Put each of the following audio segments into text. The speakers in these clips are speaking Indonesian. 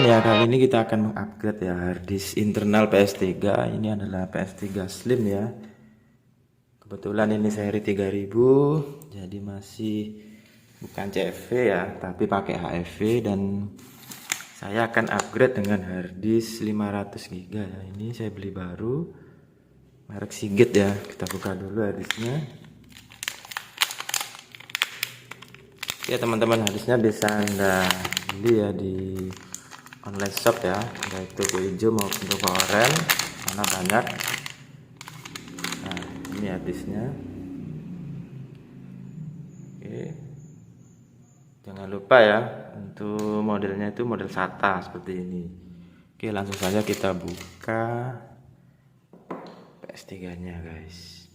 teman-teman ya, kali ini kita akan mengupgrade ya harddisk internal PS3. Ini adalah PS3 Slim ya. Kebetulan ini seri 3000, jadi masih bukan CFV ya, tapi pakai HFV, dan saya akan upgrade dengan harddisk 500 GB ya. Ini saya beli baru, merek Seagate ya. Kita buka dulu harddisknya. Ya teman-teman, harddisknya bisa Anda beli ya di online shop ya, baik toko hijau maupun toko oranye, mana banyak. Nah, ini harddisknya. Oke, jangan lupa ya, untuk modelnya itu model SATA seperti ini. Oke, langsung saja kita buka PS3 nya guys.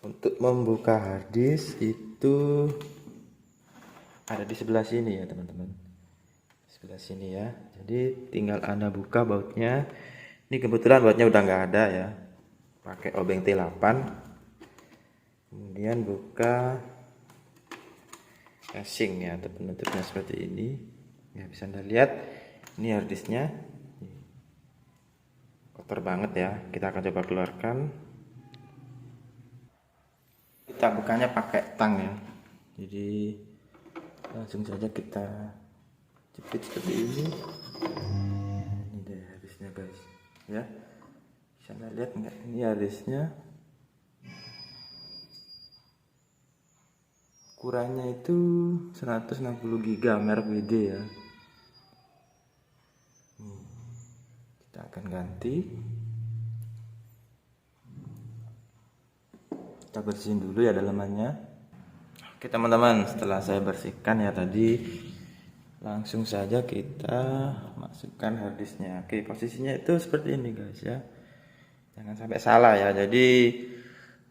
Untuk membuka harddisk itu ada di sebelah sini ya teman-teman, sebelah sini ya. Jadi tinggal Anda buka bautnya. Ini kebetulan bautnya udah nggak ada ya, pakai obeng T8. Kemudian buka casing ya, atau penutupnya seperti ini ya. Bisa Anda lihat, ini harddisknya kotor banget ya. Kita akan coba keluarkan. Kita bukanya pakai tang ya, jadi langsung saja kita jepit seperti ini. Ini deh harddisknya guys ya, bisa Anda lihat enggak? Ini harddisknya, ukurannya itu 160 GB, merek WD ya. Kita akan ganti. Kita bersihin dulu ya dalamannya. Oke teman-teman, setelah saya bersihkan ya tadi, langsung saja kita masukkan harddisknya. Oke, posisinya itu seperti ini guys ya, jangan sampai salah ya. Jadi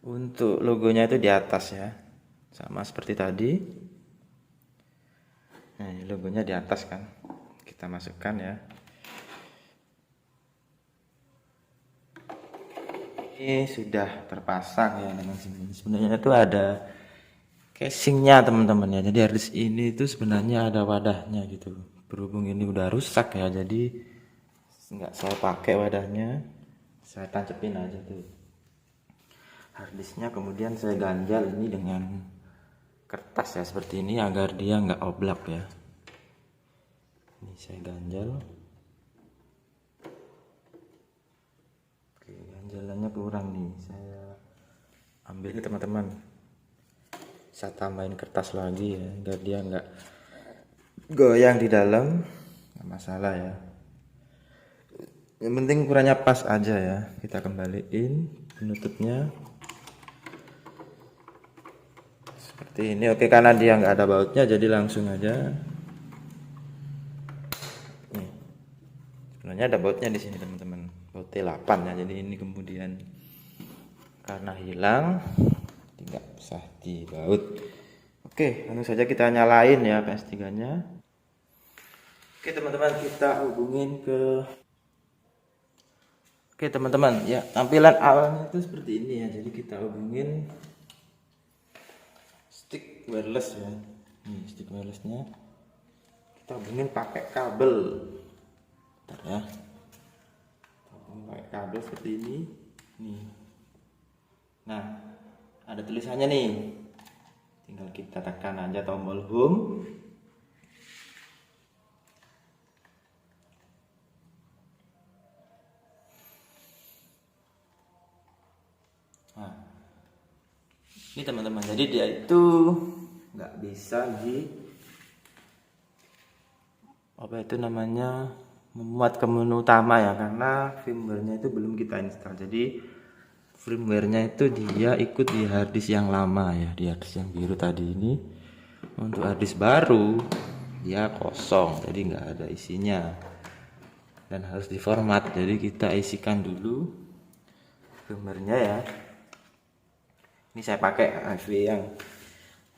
untuk logonya itu di atas ya, sama seperti tadi. Nah, ini logonya di atas kan, kita masukkan ya. Ini sudah terpasang ya dengan sini. Sebenarnya itu ada casingnya teman-teman ya. Jadi harddisk ini itu sebenarnya ada wadahnya gitu. Berhubung ini udah rusak ya, jadi nggak saya pakai wadahnya, saya tancepin aja tuh harddisknya. Kemudian saya ganjal ini dengan kertas ya seperti ini, agar dia nggak oblak ya. Ini saya ganjal. Oke, ganjalannya kurang nih, saya ambil ini teman-teman. Saya tambahin kertas lagi ya, agar dia nggak goyang di dalam, nggak masalah ya. Yang penting ukurannya pas aja ya. Kita kembaliin penutupnya seperti ini. Oke, karena dia nggak ada bautnya, jadi langsung aja. Nih, sebenarnya ada bautnya di sini teman-teman, baut T8 ya. Jadi ini kemudian karena hilang, tidak usah dibaut. Oke, langsung saja kita nyalain ya PS3 nya. Oke teman-teman, kita hubungin ke Oke teman-teman ya, tampilan awalnya itu seperti ini ya. Jadi kita hubungin stick wireless ya. Nih stick wirelessnya kita hubungin pakai kabel. Bentar ya, pakai kabel seperti ini nih. Nah, ada tulisannya nih, tinggal kita tekan aja tombol home. Nah, ini teman-teman, jadi dia itu nggak bisa apa itu namanya, memuat ke menu utama ya, karena firmware-nya itu belum kita install. Jadi firmware-nya itu dia ikut di harddisk yang lama ya, di harddisk yang biru tadi ini. Untuk harddisk baru dia kosong, jadi nggak ada isinya dan harus diformat. Jadi kita isikan dulu firmware-nya ya. Ini saya pakai HV yang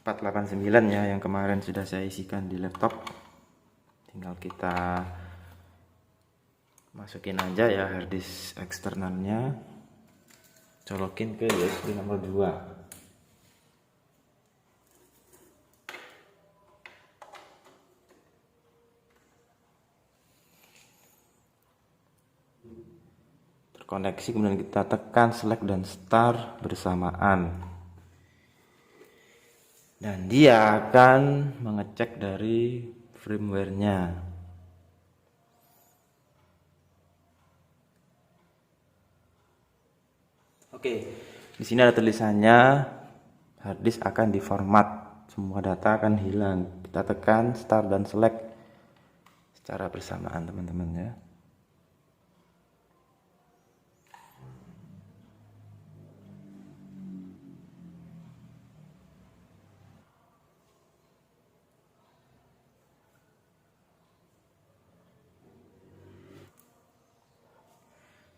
489 ya, yang kemarin sudah saya isikan di laptop. Tinggal kita masukin aja ya harddisk eksternalnya, colokin ke USB nomor 2. terkoneksi, kemudian kita tekan select dan start bersamaan, dan dia akan mengecek dari firmware-nya. Oke, di sini ada tulisannya harddisk akan diformat, semua data akan hilang. Kita tekan start dan select secara bersamaan teman-teman ya.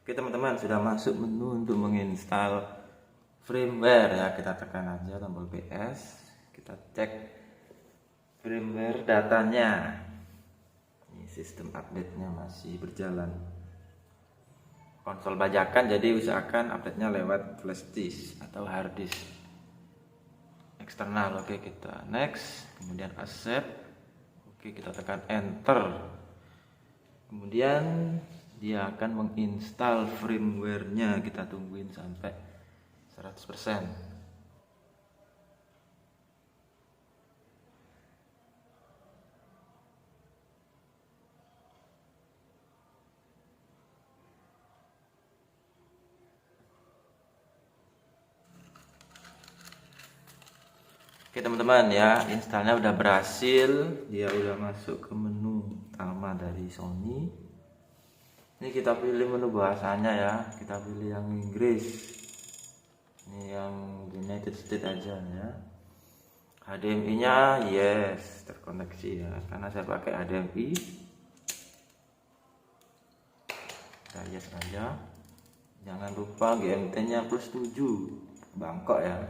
Oke teman-teman, sudah masuk menu untuk menginstal firmware ya. Kita tekan aja tombol PS, kita cek firmware datanya. Ini sistem update-nya masih berjalan. Konsol bajakan, jadi usahakan update-nya lewat flash disk atau hard disk eksternal. Oke, kita next, kemudian accept. Oke, kita tekan enter. Kemudian dia akan menginstal firmware-nya, kita tungguin sampai 100%. Oke teman-teman ya, installnya udah berhasil, dia udah masuk ke menu utama dari Sony. Ini kita pilih menu bahasanya ya, kita pilih yang Inggris. Ini yang United States aja ya. HDMI-nya yes, terkoneksi ya, karena saya pakai HDMI. Kita yes aja. Jangan lupa GMT-nya +7 Bangkok ya.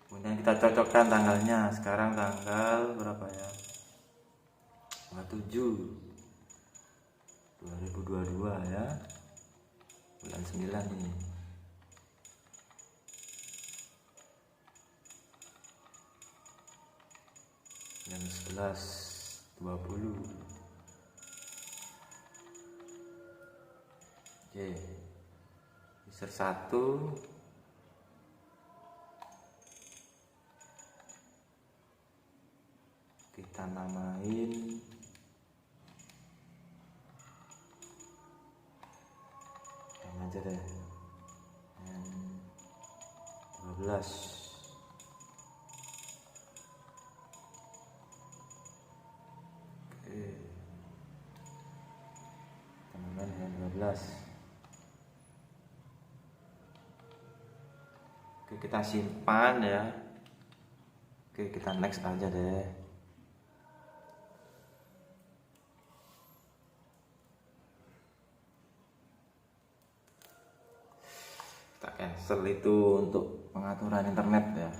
Kemudian kita cocokkan tanggalnya. Sekarang tanggal berapa ya? 27 2022 ya, bulan 9 ini. Jam 11.20. Oke, user 1 kita namain aja deh, 12. Oke, teman-teman yang 12. Oke, kita simpan ya. Oke, kita next aja deh. Kita cancel itu untuk pengaturan internet ya.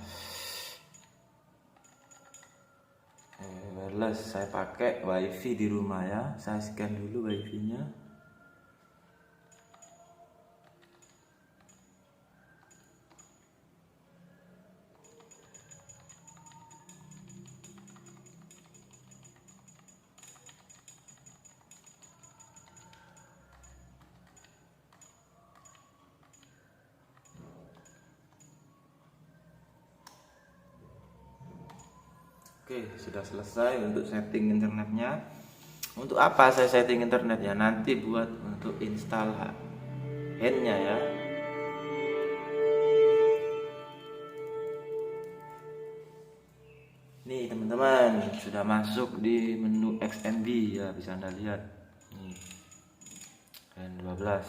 Wireless, saya pakai wifi di rumah ya. Saya scan dulu wifi-nya. Oke, sudah selesai untuk setting internetnya. Untuk apa saya setting internet ya? Nanti buat untuk install handnya ya. Nih teman-teman, sudah masuk di menu XMB ya, bisa Anda lihat. Nih, hand 12.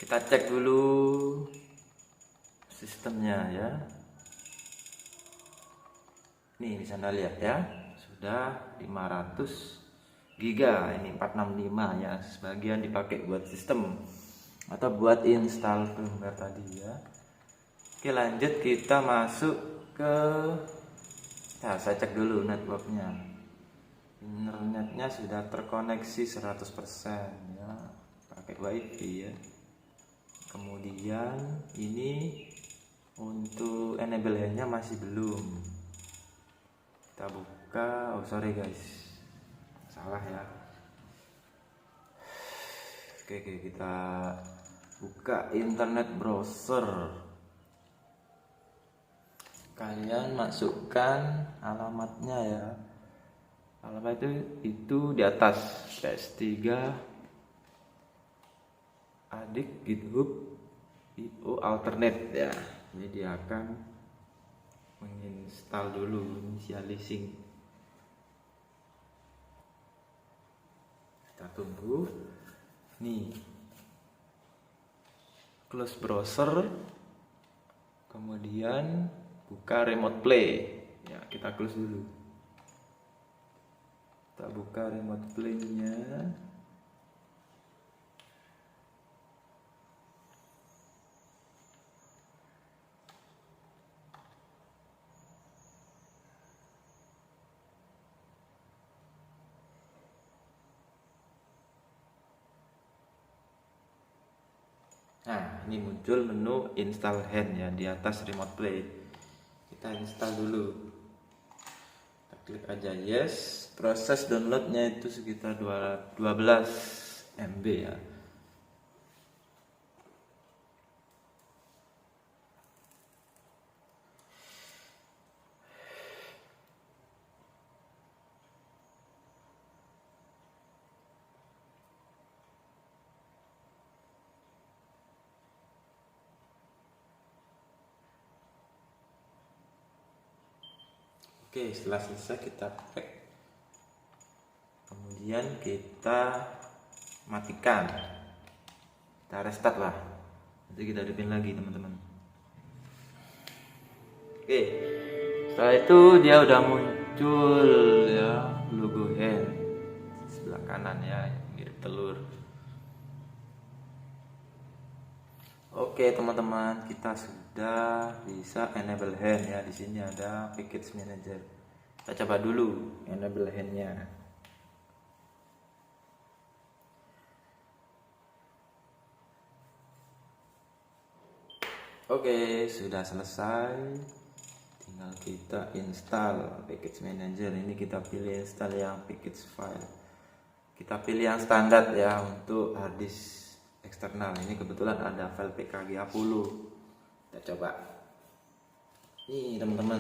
Kita cek dulu sistemnya ya. Nih bisa Anda lihat ya, sudah 500 giga, ini 465 ya, sebagian dipakai buat sistem atau buat install firmware tadi ya. Oke, lanjut kita masuk ke, nah saya cek dulu networknya. Internetnya sudah terkoneksi 100% ya, pakai wifi ya. Kemudian ini untuk enable handnya masih belum. Kita buka, oh sorry guys, salah ya. Oke, kita buka internet browser. Kalian masukkan alamatnya ya. Alamat itu di atas PS3 adik GitHub IO alternate ya. Jadi dia akan menginstal dulu, initializing. Kita tunggu. Nih, close browser, kemudian buka remote play ya. Kita close dulu, kita buka remote play nya. Nah, ini muncul menu install hand ya di atas remote play. Kita install dulu. Kita klik aja yes. Proses downloadnya itu sekitar 12 MB ya. Oke, setelah selesai kita pack, kemudian kita matikan, kita restart lah, nanti kita hidupin lagi teman-teman. Oke, setelah itu dia udah muncul ya logo hand sebelah kanan ya, mirip telur. Oke teman-teman, kita sudah bisa enable hand ya. Di sini ada package manager. Kita coba dulu enable handnya. Oke, sudah selesai. Tinggal kita install package manager. Ini kita pilih install yang package file. Kita pilih yang standar ya untuk harddisk eksternal. Ini kebetulan ada file PKG 10. Kita coba. Nih teman-teman.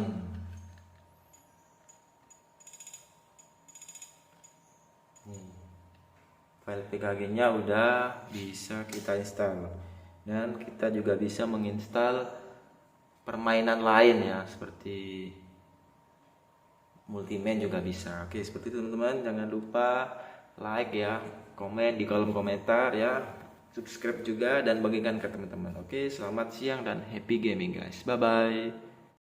Nih. File PKG-nya udah bisa kita install. Dan kita juga bisa menginstal permainan lain ya, seperti Multiman juga bisa. Oke, seperti itu teman-teman. Jangan lupa like ya, komen di kolom komentar ya, subscribe juga dan bagikan ke teman-teman. Oke, selamat siang dan happy gaming guys. Bye bye.